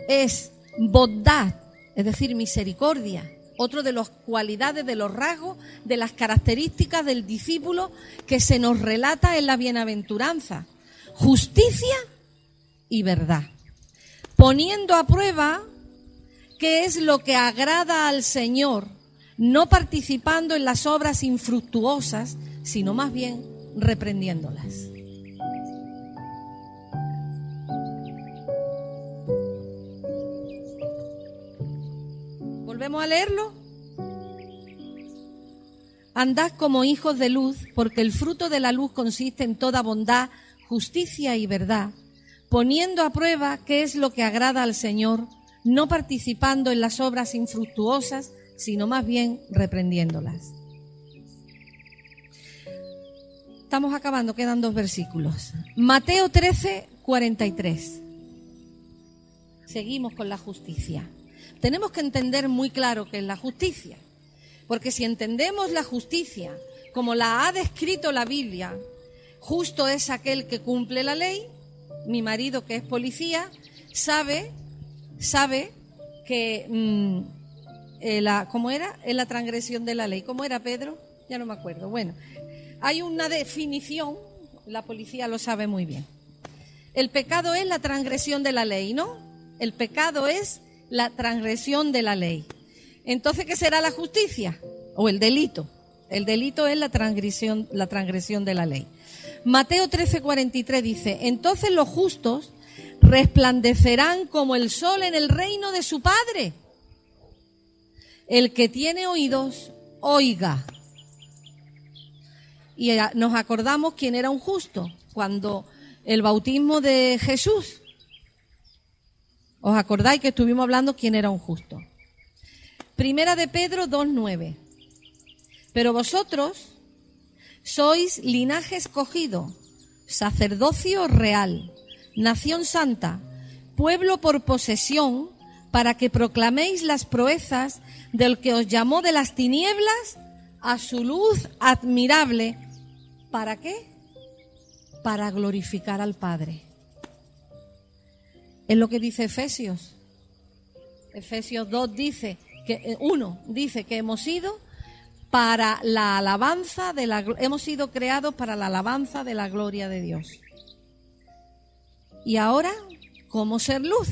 es bondad, es decir, misericordia. Otro de las cualidades, de los rasgos, de las características del discípulo que se nos relata en la bienaventuranza. Justicia y verdad. Poniendo a prueba qué es lo que agrada al Señor, no participando en las obras infructuosas, sino más bien reprendiéndolas. ¿Volvemos a leerlo? Andad como hijos de luz, porque el fruto de la luz consiste en toda bondad, justicia y verdad, poniendo a prueba qué es lo que agrada al Señor, no participando en las obras infructuosas, sino más bien reprendiéndolas. Estamos acabando, quedan 2 versículos. Mateo 13, 43. Seguimos con la justicia. Tenemos que entender muy claro qué es la justicia, porque si entendemos la justicia como la ha descrito la Biblia, justo es aquel que cumple la ley. Mi marido, que es policía, sabe que ¿cómo era? Es la transgresión de la ley. ¿Cómo era, Pedro? Ya no me acuerdo. Bueno, hay una definición, la policía lo sabe muy bien. El pecado es la transgresión de la ley, ¿no? El pecado es la transgresión de la ley. Entonces, ¿qué será la justicia? O el delito. El delito es la transgresión de la ley. Mateo 13:43 dice, entonces los justos resplandecerán como el sol en el reino de su Padre. El que tiene oídos, oiga. Y nos acordamos quién era un justo cuando el bautismo de Jesús. ¿Os acordáis que estuvimos hablando quién era un justo? Primera de Pedro 2:9. Pero vosotros sois linaje escogido, sacerdocio real, nación santa, pueblo por posesión, para que proclaméis las proezas del que os llamó de las tinieblas a su luz admirable. ¿Para qué? Para glorificar al Padre. Es lo que dice Efesios. Efesios 2 dice que 1 dice que hemos sido para la alabanza hemos sido creados para la alabanza de la gloria de Dios. Y ahora, ¿cómo ser luz?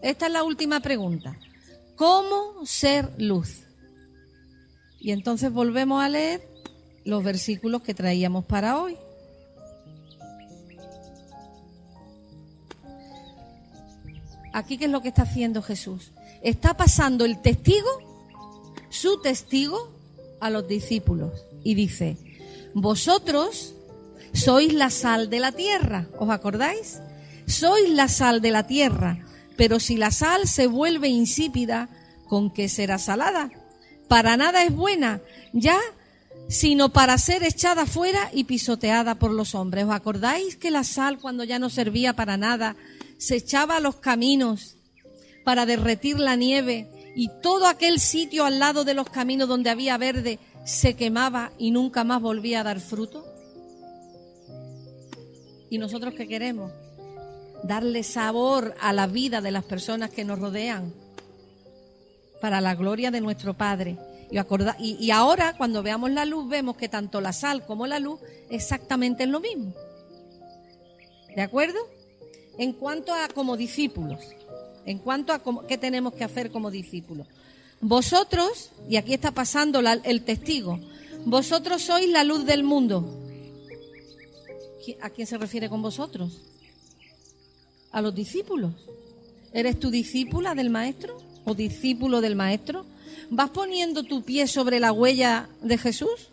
Esta es la última pregunta. ¿Cómo ser luz? Y entonces volvemos a leer los versículos que traíamos para hoy. aquí ¿qué es lo que está haciendo Jesús? Está pasando el testigo, su testigo, a los discípulos. Y dice, vosotros sois la sal de la tierra, ¿os acordáis? Sois la sal de la tierra, pero si la sal se vuelve insípida, ¿con qué será salada? Para nada es buena, ya, sino para ser echada fuera y pisoteada por los hombres. ¿Os acordáis que la sal, cuando ya no servía para nada, se echaba a los caminos para derretir la nieve y todo aquel sitio al lado de los caminos donde había verde se quemaba y nunca más volvía a dar fruto? ¿Y nosotros qué queremos? Darle sabor a la vida de las personas que nos rodean para la gloria de nuestro Padre. Y ahora, cuando veamos la luz, vemos que tanto la sal como la luz exactamente es lo mismo. ¿De acuerdo? En cuanto a como discípulos, en cuanto a qué tenemos que hacer como discípulos. Vosotros, y aquí está pasando el testigo, vosotros sois la luz del mundo. ¿A quién se refiere con vosotros? A los discípulos. ¿Eres tu discípula del Maestro o discípulo del Maestro? ¿Vas poniendo tu pie sobre la huella de Jesús?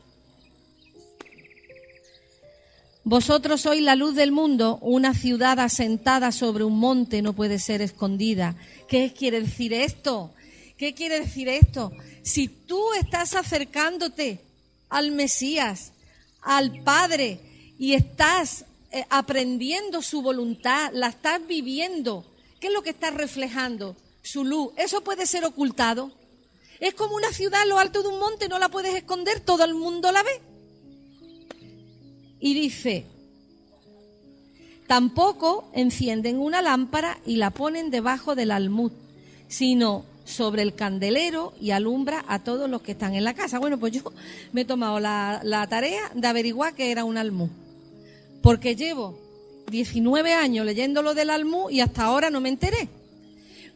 Vosotros sois la luz del mundo. Una ciudad asentada sobre un monte no puede ser escondida. ¿Qué quiere decir esto? ¿Qué quiere decir esto? Si tú estás acercándote al Mesías, al Padre, y estás aprendiendo su voluntad, la estás viviendo, ¿qué es lo que estás reflejando? Su luz. ¿Eso puede ser ocultado? Es como una ciudad a lo alto de un monte, no la puedes esconder, todo el mundo la ve. Y dice, tampoco encienden una lámpara y la ponen debajo del almud, sino sobre el candelero y alumbra a todos los que están en la casa. Bueno, pues yo me he tomado la tarea de averiguar qué era un almud, porque llevo 19 años leyendo lo del almud y hasta ahora no me enteré.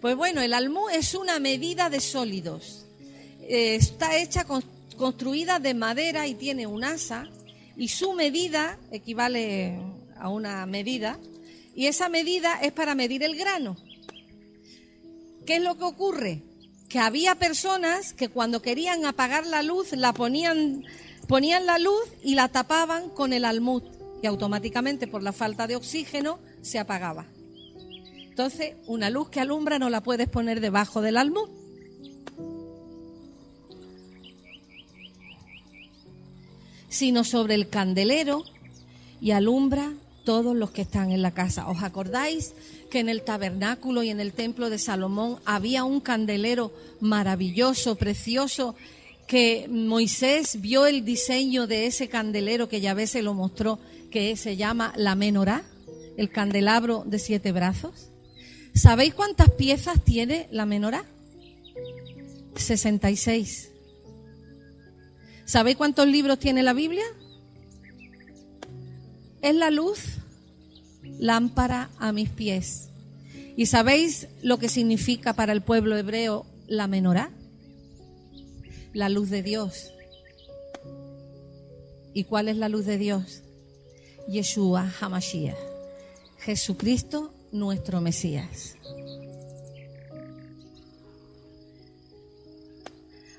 Pues bueno, el almud es una medida de sólidos. Está hecha, construida de madera y tiene un asa, y su medida equivale a una medida, y esa medida es para medir el grano. ¿Qué es lo que ocurre? Que había personas que cuando querían apagar la luz, ponían la luz y la tapaban con el almud, y automáticamente por la falta de oxígeno se apagaba. Entonces, una luz que alumbra no la puedes poner debajo del almud. Sino sobre el candelero y alumbra todos los que están en la casa. ¿Os acordáis que en el tabernáculo y en el templo de Salomón había un candelero maravilloso, precioso, que Moisés vio el diseño de ese candelero que Yahvé se lo mostró, que se llama la menorá, el candelabro de 7 brazos? ¿Sabéis cuántas piezas tiene la menorá? 66. ¿Sabéis cuántos libros tiene la Biblia? Es la luz, lámpara a mis pies. ¿Y sabéis lo que significa para el pueblo hebreo la menorá? La luz de Dios. ¿Y cuál es la luz de Dios? Yeshua HaMashiach, Jesucristo nuestro Mesías.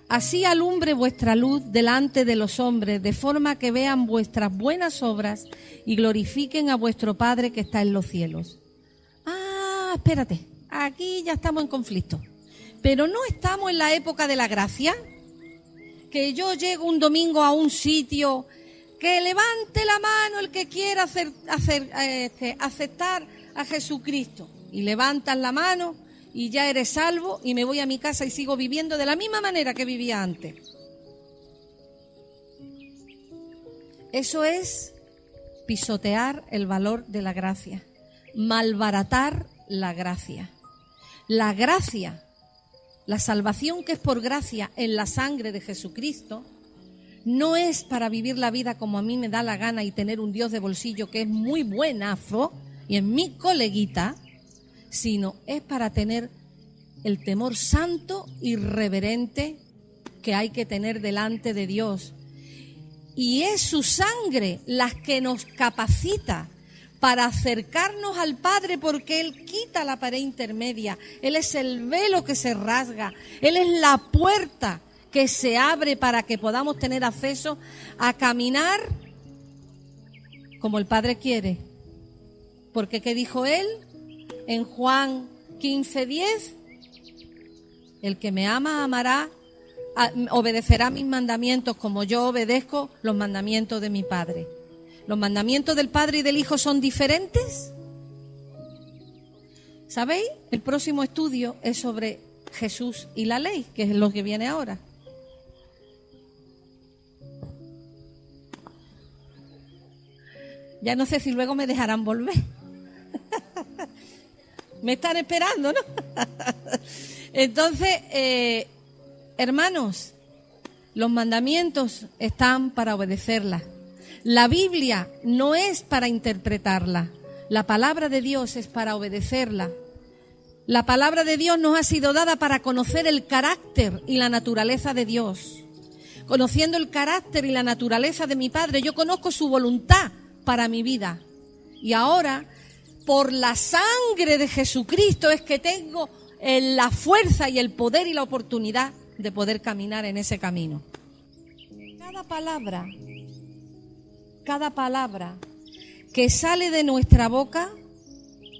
Así alumbre vuestra luz delante de los hombres, de forma que vean vuestras buenas obras y glorifiquen a vuestro Padre que está en los cielos. Espérate, aquí ya estamos en conflicto. Pero ¿no estamos en la época de la gracia? Que yo llego un domingo a un sitio, que levante la mano el que quiera aceptar a Jesucristo. Y levantas la mano y ya eres salvo, y me voy a mi casa y sigo viviendo de la misma manera que vivía antes. Eso es pisotear el valor de la gracia, malbaratar la gracia. La gracia, la salvación que es por gracia en la sangre de Jesucristo, no es para vivir la vida como a mí me da la gana y tener un Dios de bolsillo que es muy buenazo y es mi coleguita, sino es para tener el temor santo y reverente que hay que tener delante de Dios. Y es su sangre la que nos capacita para acercarnos al Padre, porque Él quita la pared intermedia, Él es el velo que se rasga, Él es la puerta que se abre para que podamos tener acceso a caminar como el Padre quiere. Porque ¿qué dijo Él en Juan 15:10? El que me ama, amará, obedecerá mis mandamientos como yo obedezco los mandamientos de mi Padre. ¿Los mandamientos del Padre y del Hijo son diferentes? ¿Sabéis? El próximo estudio es sobre Jesús y la ley, que es lo que viene ahora. Ya no sé si luego me dejarán volver. Me están esperando, ¿no? Entonces, hermanos, los mandamientos están para obedecerlas. La Biblia no es para interpretarla. La palabra de Dios es para obedecerla. La palabra de Dios nos ha sido dada para conocer el carácter y la naturaleza de Dios. Conociendo el carácter y la naturaleza de mi Padre, yo conozco su voluntad para mi vida. Y ahora, por la sangre de Jesucristo, es que tengo la fuerza y el poder y la oportunidad de poder caminar en ese camino. Cada palabra que sale de nuestra boca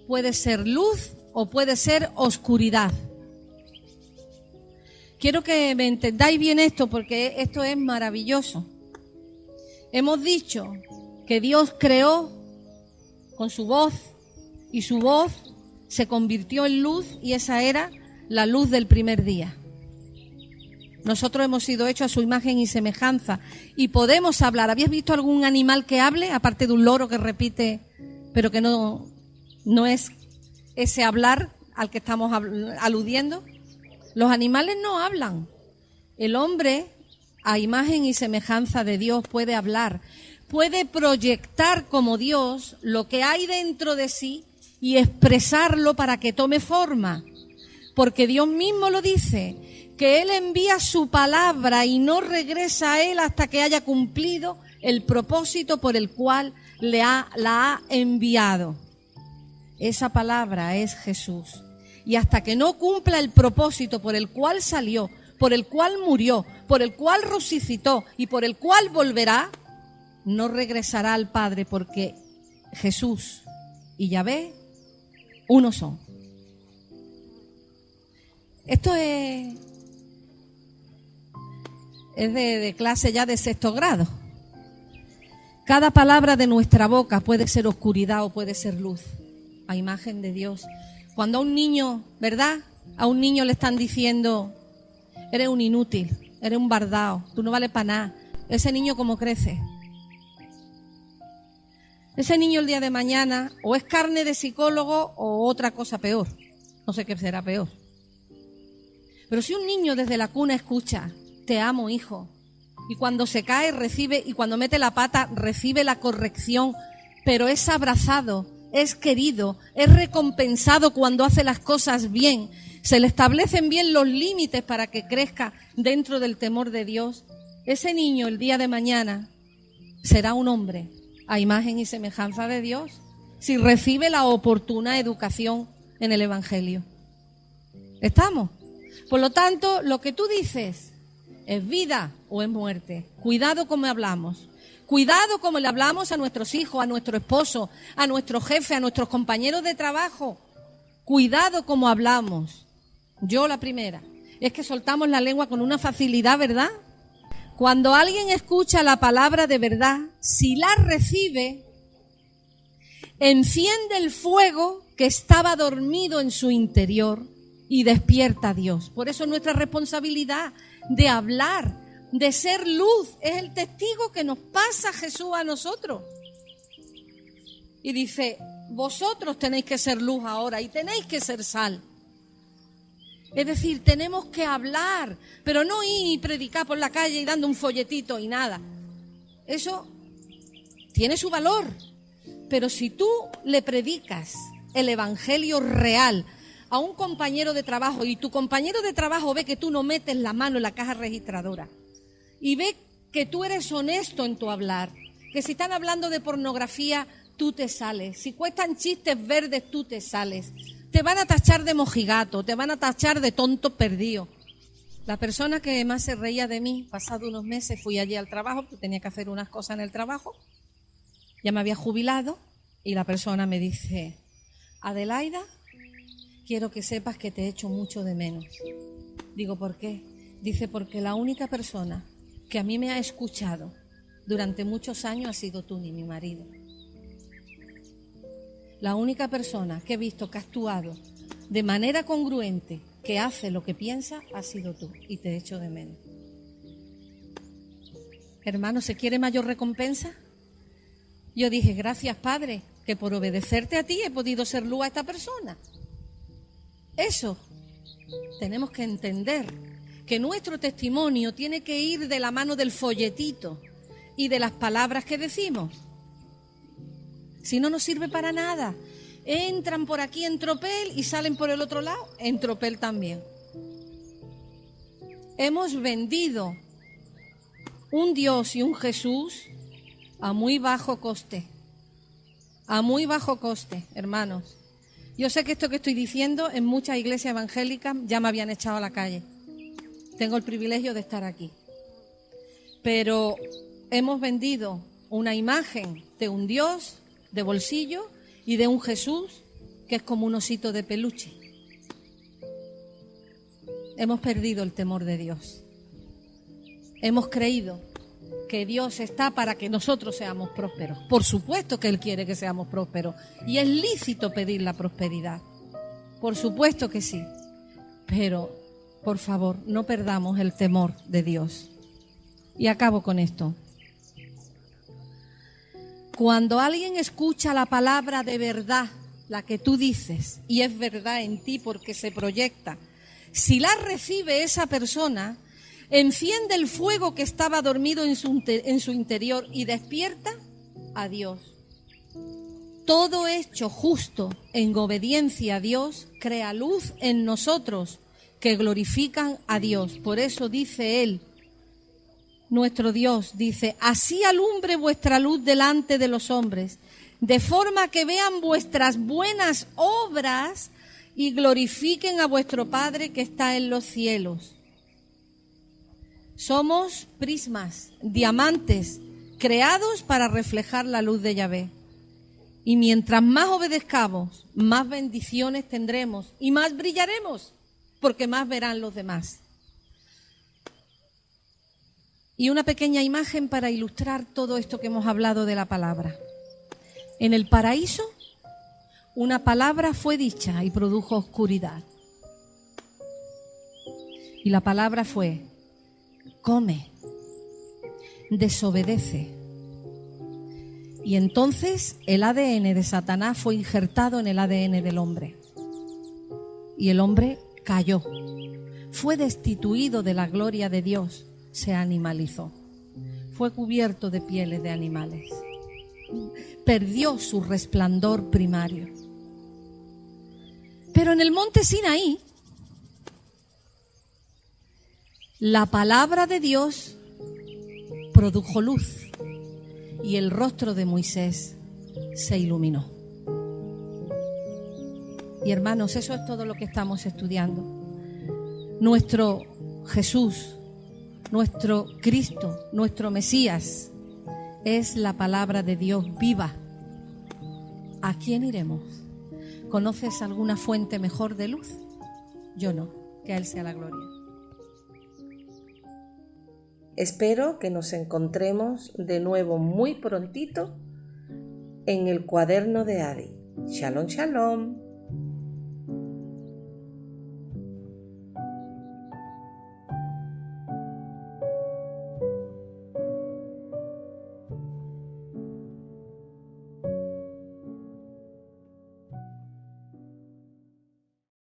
puede ser luz o puede ser oscuridad. Quiero que me entendáis bien esto, porque esto es maravilloso. Hemos dicho que Dios creó con su voz, y su voz se convirtió en luz, y esa era la luz del primer día. Nosotros hemos sido hechos a su imagen y semejanza y podemos hablar. ¿Habéis visto algún animal que hable, aparte de un loro que repite, pero que no es ese hablar al que estamos aludiendo? Los animales no hablan. El hombre, a imagen y semejanza de Dios, puede hablar, puede proyectar como Dios lo que hay dentro de sí y expresarlo para que tome forma. Porque Dios mismo lo dice, que Él envía su palabra y no regresa a Él hasta que haya cumplido el propósito por el cual la ha enviado. Esa palabra es Jesús. Y hasta que no cumpla el propósito por el cual salió, por el cual murió, por el cual resucitó y por el cual volverá, no regresará al Padre, porque Jesús y Yahvé uno son. Esto es de clase ya de 6º grado. Cada palabra de nuestra boca puede ser oscuridad o puede ser luz, a imagen de Dios. Cuando a un niño, ¿verdad? A un niño le están diciendo, eres un inútil, eres un bardao, tú no vales para nada. Ese niño, ¿cómo crece? Ese niño el día de mañana o es carne de psicólogo o otra cosa peor. No sé qué será peor. Pero si un niño desde la cuna escucha, te amo, hijo, y cuando se cae recibe, y cuando mete la pata recibe la corrección, pero es abrazado, es querido, es recompensado cuando hace las cosas bien, se le establecen bien los límites para que crezca dentro del temor de Dios, ese niño el día de mañana será un hombre a imagen y semejanza de Dios, si recibe la oportuna educación en el Evangelio. ¿Estamos? Por lo tanto, lo que tú dices es vida o es muerte. Cuidado como hablamos. Cuidado como le hablamos a nuestros hijos, a nuestro esposo, a nuestro jefe, a nuestros compañeros de trabajo. Cuidado como hablamos. Yo la primera. Es que soltamos la lengua con una facilidad, ¿verdad? Cuando alguien escucha la palabra de verdad, si la recibe, enciende el fuego que estaba dormido en su interior y despierta a Dios. Por eso nuestra responsabilidad de hablar, de ser luz, es el testigo que nos pasa Jesús a nosotros. Y dice, vosotros tenéis que ser luz ahora y tenéis que ser sal. Es decir, tenemos que hablar, pero no ir y predicar por la calle y dando un folletito y nada. Eso tiene su valor, pero si tú le predicas el evangelio real a un compañero de trabajo y tu compañero de trabajo ve que tú no metes la mano en la caja registradora y ve que tú eres honesto en tu hablar, que si están hablando de pornografía, tú te sales. Si cuestan chistes verdes, tú te sales. Te van a tachar de mojigato, te van a tachar de tonto perdido. La persona que más se reía de mí, pasado unos meses, fui allí al trabajo, porque tenía que hacer unas cosas en el trabajo. Ya me había jubilado y la persona me dice: Adelaida, quiero que sepas que te echo mucho de menos. Digo, ¿por qué? Dice, porque la única persona que a mí me ha escuchado durante muchos años ha sido tú y mi marido. La única persona que he visto que ha actuado de manera congruente, que hace lo que piensa, ha sido tú, y te echo de menos. Hermano, ¿se quiere mayor recompensa? Yo dije, gracias, Padre, que por obedecerte a ti he podido ser luz a esta persona. Eso tenemos que entender, que nuestro testimonio tiene que ir de la mano del folletito y de las palabras que decimos. Si no, no sirve para nada. Entran por aquí en tropel y salen por el otro lado en tropel también. Hemos vendido un Dios y un Jesús a muy bajo coste. A muy bajo coste, hermanos. Yo sé que esto que estoy diciendo en muchas iglesias evangélicas ya me habían echado a la calle. Tengo el privilegio de estar aquí. Pero hemos vendido una imagen de un Dios de bolsillo y de un Jesús que es como un osito de peluche. Hemos perdido el temor de Dios. Hemos creído que Dios está para que nosotros seamos prósperos. Por supuesto que Él quiere que seamos prósperos y es lícito pedir la prosperidad. Por supuesto que sí. Pero, por favor, no perdamos el temor de Dios. Y acabo con esto. Cuando alguien escucha la palabra de verdad, la que tú dices, y es verdad en ti porque se proyecta, si la recibe esa persona, enciende el fuego que estaba dormido en su interior y despierta a Dios. Todo hecho justo en obediencia a Dios crea luz en nosotros que glorifican a Dios. Por eso dice Él, nuestro Dios, dice, así alumbre vuestra luz delante de los hombres, de forma que vean vuestras buenas obras y glorifiquen a vuestro Padre que está en los cielos. Somos prismas, diamantes, creados para reflejar la luz de Yahvé. Y mientras más obedezcamos, más bendiciones tendremos y más brillaremos, porque más verán los demás. Y una pequeña imagen para ilustrar todo esto que hemos hablado de la palabra. En el paraíso, una palabra fue dicha y produjo oscuridad. Y la palabra fue: come, desobedece. Y entonces el ADN de Satanás fue injertado en el ADN del hombre. Y el hombre cayó. Fue destituido de la gloria de Dios. Se animalizó. Fue cubierto de pieles de animales. Perdió su resplandor primario. Pero en el monte Sinaí, la palabra de Dios produjo luz y el rostro de Moisés se iluminó. Y hermanos, eso es todo lo que estamos estudiando. Nuestro Jesús, nuestro Cristo, nuestro Mesías, es la palabra de Dios viva. ¿A quién iremos? ¿Conoces alguna fuente mejor de luz? Yo no, que a Él sea la gloria. Espero que nos encontremos de nuevo muy prontito en el cuaderno de Adi. Shalom, shalom.